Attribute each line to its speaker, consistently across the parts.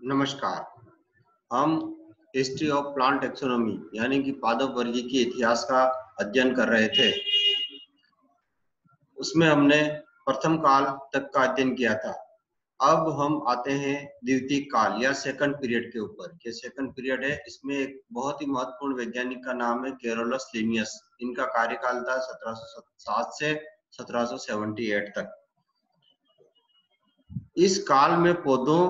Speaker 1: नमस्कार। हम history of plant taxonomy यानी कि पादप वर्गीय इतिहास का अध्ययन कर रहे थे। उसमें हमने प्रथम काल तक का अध्ययन किया था। अब हम आते हैं द्वितीय काल या सेकंड पीरियड के ऊपर। ये सेकंड पीरियड है। इसमें एक बहुत ही महत्वपूर्ण वैज्ञानिक का नाम है कैरोलस लिनियस। इनका कार्यकाल था 1707 से 1778 तक। इस काल में पौधों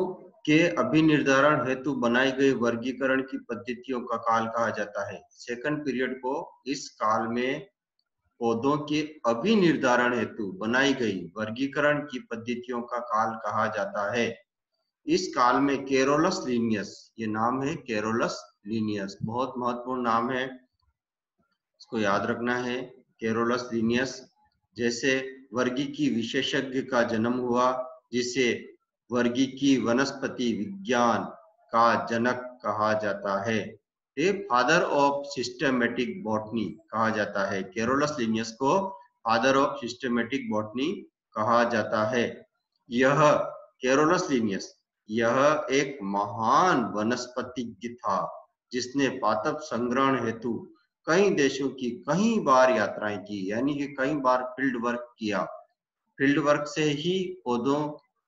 Speaker 1: के अभिनिर्धारण हेतु बनाई गई वर्गीकरण की पद्धतियों का काल कहा जाता है। सेकंड पीरियड को इस काल में पौधों के अभिनिर्धारण हेतु बनाई गई वर्गीकरण की पद्धतियों का काल कहा जाता है। इस काल में कैरोलस लिनियस, ये नाम है कैरोलस लिनियस, बहुत महत्वपूर्ण नाम है, इसको याद रखना है। कैरोलस लिनियस जैसे वर्गीकी विशेषज्ञ का जन्म हुआ, जिसे वर्गीकी वनस्पति विज्ञान का जनक कहा जाता है। ये फादर ऑफ सिस्टमेटिक बॉटनी कहा जाता है। कैरोलस लिनियस को फादर ऑफ सिस्टमेटिक बॉटनी कहा जाता है। यह कैरोलस लिनियस यह एक महान वनस्पतिज्ञ था, जिसने पादप संग्रहण हेतु कई देशों की कई बार यात्राएं की, यानी कि कई बार फील्ड वर्क किया। फील्ड वर्क से ही पौधों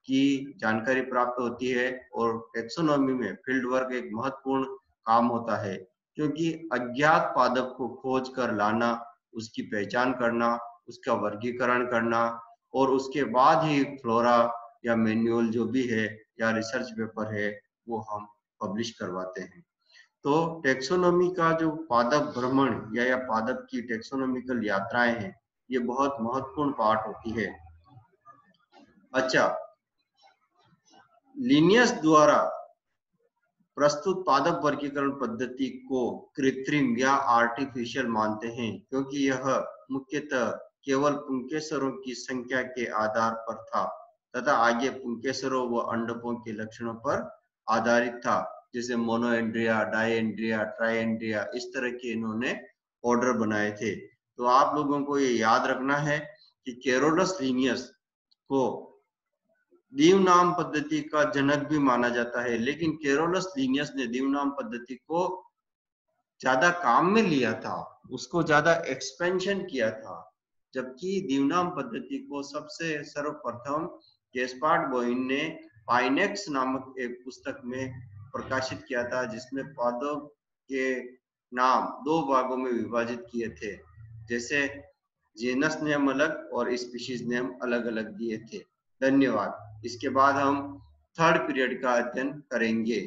Speaker 1: की जानकारी प्राप्त होती है और टेक्सोनॉमी में फील्ड वर्क एक महत्वपूर्ण काम होता है, क्योंकि अज्ञात पादप को खोज कर लाना, उसकी पहचान करना, उसका वर्गीकरण करना और उसके बाद ही फ्लोरा या मैनुअल जो भी है या रिसर्च पेपर है वो हम पब्लिश करवाते हैं। तो टेक्सोनॉमी का जो पादप भ्रमण या पादप की टेक्सोनॉमिकल यात्राएं हैं, ये बहुत महत्वपूर्ण पार्ट होती है। अच्छा, लिनियस द्वारा प्रस्तुत पादप वर्गीकरण पद्धति को कृत्रिम या आर्टिफिशियल मानते हैं, क्योंकि यह मुख्यतः केवल पुंकेसरों की संख्या के आधार पर था तथा आगे पुंकेसरों व अंडकों के लक्षणों पर आधारित था, जैसे मोनोएंड्रिया, डायएंड्रिया, ट्राइएंड्रिया, इस तरह के इन्होंने ऑर्डर बनाए थे। तो आप लोगों को ये याद रखना है कि कैरोलस लिनियस को दीवनाम पद्धति का जनक भी माना जाता है, लेकिन कैरोलस लिनियस ने दीवनाम पद्धति को ज्यादा काम में लिया था, उसको ज्यादा एक्सपेंशन किया था, जबकि दीवनाम पद्धति को सबसे सर्वप्रथम गेस्पार्ड बोइन ने पाइनेक्स नामक एक पुस्तक में प्रकाशित किया था, जिसमें पौधों के नाम दो भागों में विभाजित किए थे, जैसे जीनस नेम अलग और स्पीशीज नेम अलग अलग दिए थे। धन्यवाद। इसके बाद हम थर्ड पीरियड का अध्ययन करेंगे।